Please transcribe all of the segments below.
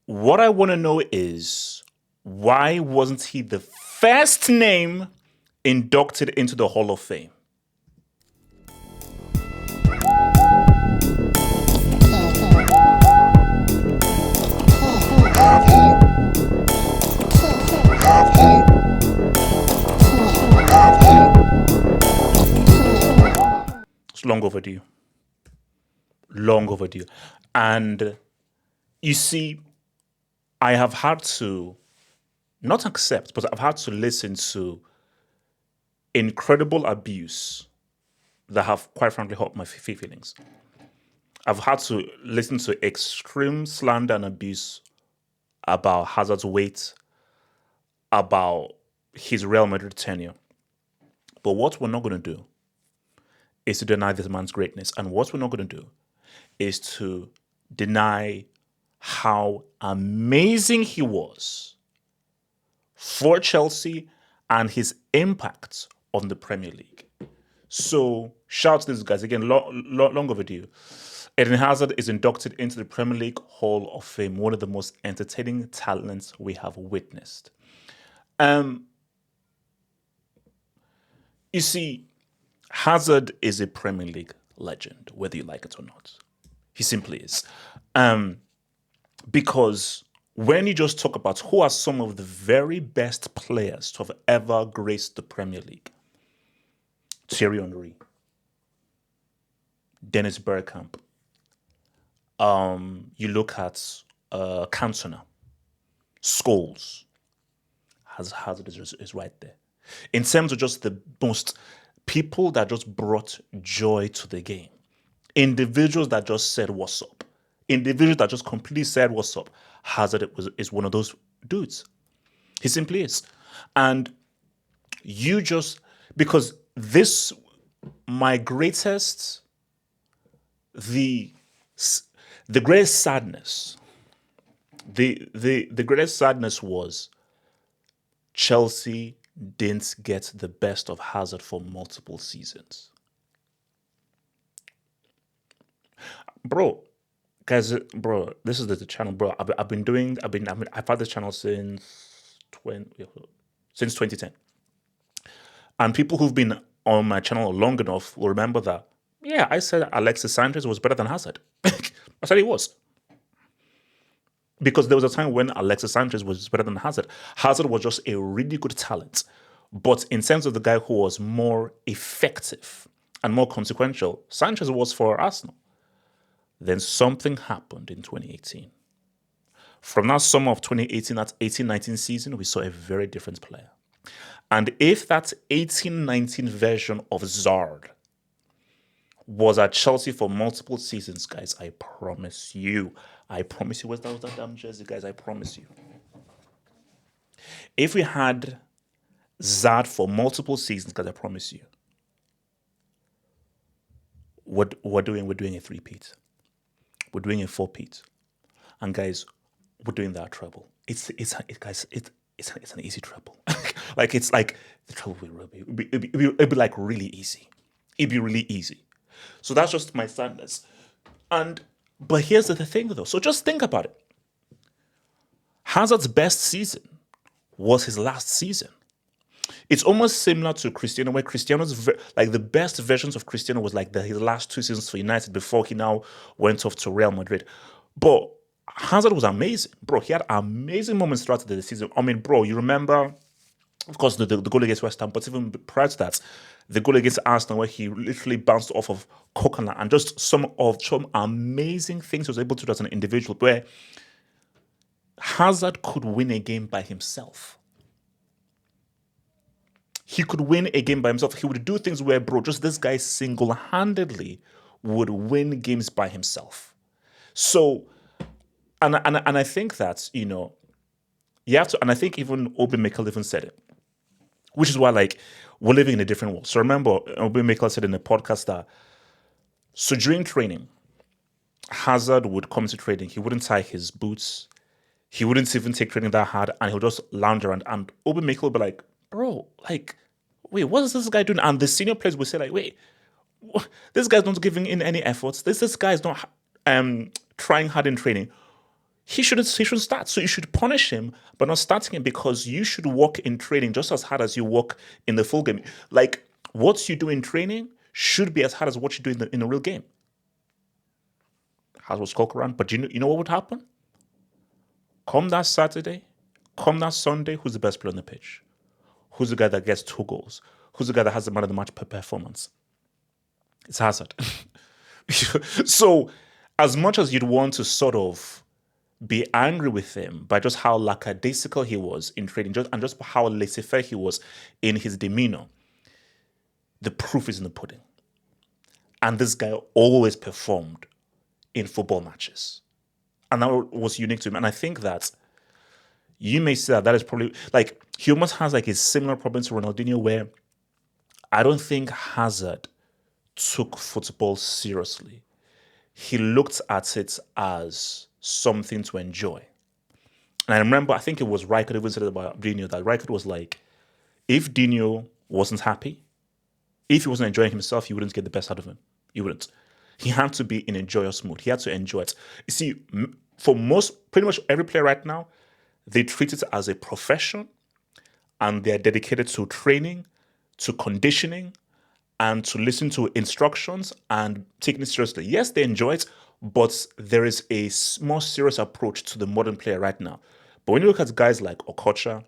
What I want to know is why wasn't he the first name inducted into the Hall of Fame? It's long overdue. Long overdue. And you see, I have had to not accept, but I've had to listen to incredible abuse that have quite frankly hurt my feelings. I've had to listen to extreme slander and abuse about Hazard's weight, about his Real Madrid tenure. But what we're not going to do is to deny this man's greatness. And what we're not going to do is to deny how amazing he was for Chelsea and his impact on the Premier League. So shout to these guys again. Long overdue. Eden Hazard is inducted into the Premier League Hall of Fame, one of the most entertaining talents we have witnessed. You see, Hazard is a Premier League legend, whether you like it or not. He simply is. Because when you just talk about who are some of the very best players to have ever graced the Premier League, Thierry Henry, Dennis Bergkamp, you look at Cantona, Scholes, Hazard is right there. In terms of just the most people that just brought joy to the game, individuals that just said what's up, individuals that just completely said what's up, Hazard is one of those dudes. He simply is. And you just, because this, my greatest, the greatest sadness, the greatest sadness was Chelsea didn't get the best of Hazard for multiple seasons. Bro, guys, bro, this is the channel, bro. I've had this channel since 2010. And people who've been on my channel long enough will remember that, yeah, I said Alexis Sanchez was better than Hazard. I said he was. Because there was a time when Alexis Sanchez was better than Hazard. Hazard was just a really good talent. But in terms of the guy who was more effective and more consequential, Sanchez was for Arsenal. Then something happened in 2018. From that summer of 2018, that 18-19 season, we saw a very different player. And if that 18-19 version of Zard was at Chelsea for multiple seasons, guys, I promise you, where's that damn jersey, guys? I promise you. If we had Zard for multiple seasons, guys, I promise you, we're doing a three-peat. We're doing a four-peat. And guys, we're doing that treble. It's an easy treble. It's like the treble it'd be like really easy. It'd be really easy. So that's just my sadness. But here's the thing though. So just think about it. Hazard's best season was his last season. It's almost similar to Cristiano, where Cristiano's the best versions of Cristiano was his last two seasons for United before he now went off to Real Madrid. But Hazard was amazing, bro. He had amazing moments throughout the season. I mean, bro, you remember, of course, the goal against West Ham, but even prior to that, the goal against Arsenal where he literally bounced off of Coquelin, and just some amazing things he was able to do as an individual, where Hazard could win a game by himself. He could win a game by himself. He would do things where, bro, just this guy single-handedly would win games by himself. So, and I think that, you have to, and I think even Obi Mikel even said it, which is why, we're living in a different world. So remember, Obi Mikel said in a podcast that, so during training, Hazard would come to training, he wouldn't tie his boots, he wouldn't even take training that hard, and he'll just lounge around, and Obi Mikel would be like, bro, wait, what is this guy doing? And the senior players would say, wait, this guy's not giving in any efforts. This guy is not trying hard in training. He shouldn't start. So you should punish him, but not starting him, because you should work in training just as hard as you work in the full game. Like, what you do in training should be as hard as what you do in a real game. How was around? But you know what would happen? Come that Saturday, come that Sunday, who's the best player on the pitch? Who's the guy that gets 2 goals? Who's the guy that has the man of the match per performance? It's Hazard. So, as much as you'd want to sort of be angry with him by just how lackadaisical he was in training, and just how laissez-faire he was in his demeanor, the proof is in the pudding. And this guy always performed in football matches. And that was unique to him. And I think that you may say that is probably, like, he almost has like a similar problem to Ronaldinho, where I don't think Hazard took football seriously. He looked at it as something to enjoy. And I remember, I think it was Rijkaard even said about Dino, that Rijkaard was like, if Dino wasn't happy, if he wasn't enjoying himself, you wouldn't get the best out of him. You wouldn't. He had to be in a joyous mood. He had to enjoy it. You see, for pretty much every player right now, they treat it as a profession, and they're dedicated to training, to conditioning, and to listen to instructions and taking it seriously. Yes, they enjoy it, but there is a more serious approach to the modern player right now. But when you look at guys like Okocha,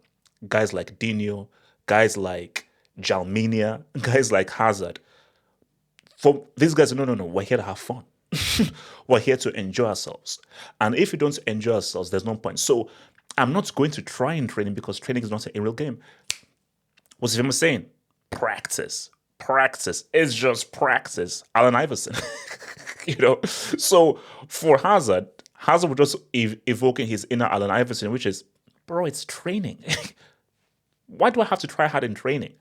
guys like Dino, guys like Jalminia, guys like Hazard, for these guys, no, we're here to have fun. We're here to enjoy ourselves. And if we don't enjoy ourselves, there's no point. So I'm not going to try in training, because training is not a real game. What's the saying? Practice. Practice. It's just practice. Allen Iverson. So for Hazard was just evoking his inner Allen Iverson, which is, bro, it's training. Why do I have to try hard in training?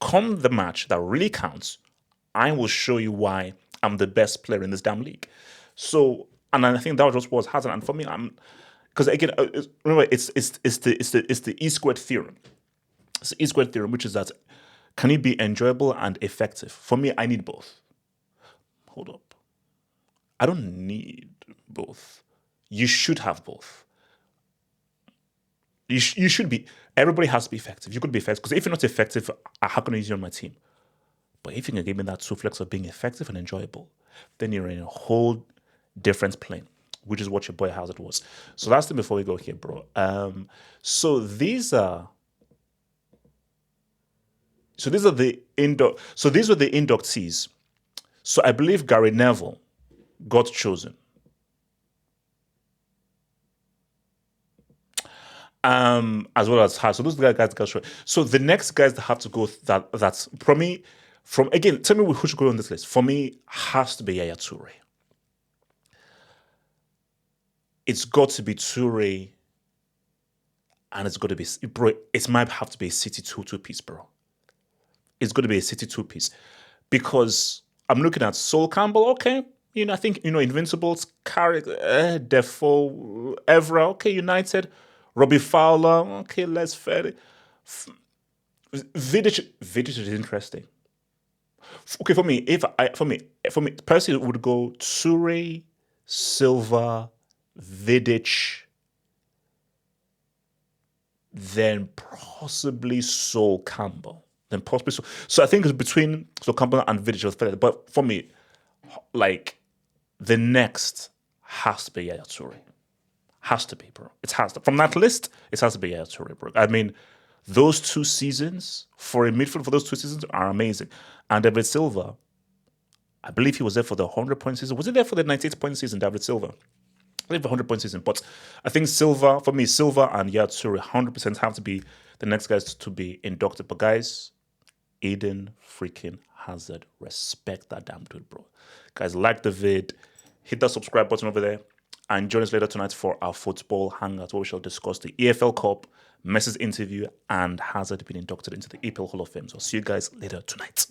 Come the match that really counts, I will show you why I'm the best player in this damn league. So, and I think that was just what Hazard. And for me, because again, remember, it's the E squared theorem. It's the E squared theorem, which is that, can it be enjoyable and effective? For me, I need both. Hold up. I don't need both. You should have both. You should be. Everybody has to be effective. You could be effective, because if you're not effective, how can I use you on my team? But if you can give me that two flex of being effective and enjoyable, then you're in a whole different plane, which is what your boy Hazard was. So last thing before we go here, bro. So these were the inductees. So I believe Gary Neville got chosen. As well as Hart. So those guys got chosen. So the next guys that have to go, that's for me, again, tell me who should go on this list. For me, has to be Yaya Toure. It's got to be Toure, and it's got to be, bro, it might have to be a City 2 piece, bro. It's going to be a City 2 piece, because I'm looking at Sol Campbell. Okay, I think Invincibles, Carrick, Defoe, Evra. Okay, United, Robbie Fowler. Okay, Les Ferry. Vidic is interesting. Okay, for me, personally, it would go Toure, Silva, Vidic, then possibly Sol Campbell. So I think it's between Sol Campbell and Vidic. But for me, like, the next has to be Yaya Toure. Has to be, bro. It has to. From that list, it has to be Yaya Toure, bro. I mean, those 2 seasons, for a midfield for those 2 seasons, are amazing. And David Silva, I believe he was there for the 100-point season. Was he there for the 98-point season, David Silva? I think the 100-point season. But I think Silva and Yaya Toure 100% have to be the next guys to be inducted. But guys, Eden freaking Hazard, respect that damn dude, bro. Guys, like the vid, hit that subscribe button over there, and join us later tonight for our football hangout, where we shall discuss the EFL Cup, Messi's interview, and Hazard being inducted into the EPL Hall of Fame. So see you guys later tonight.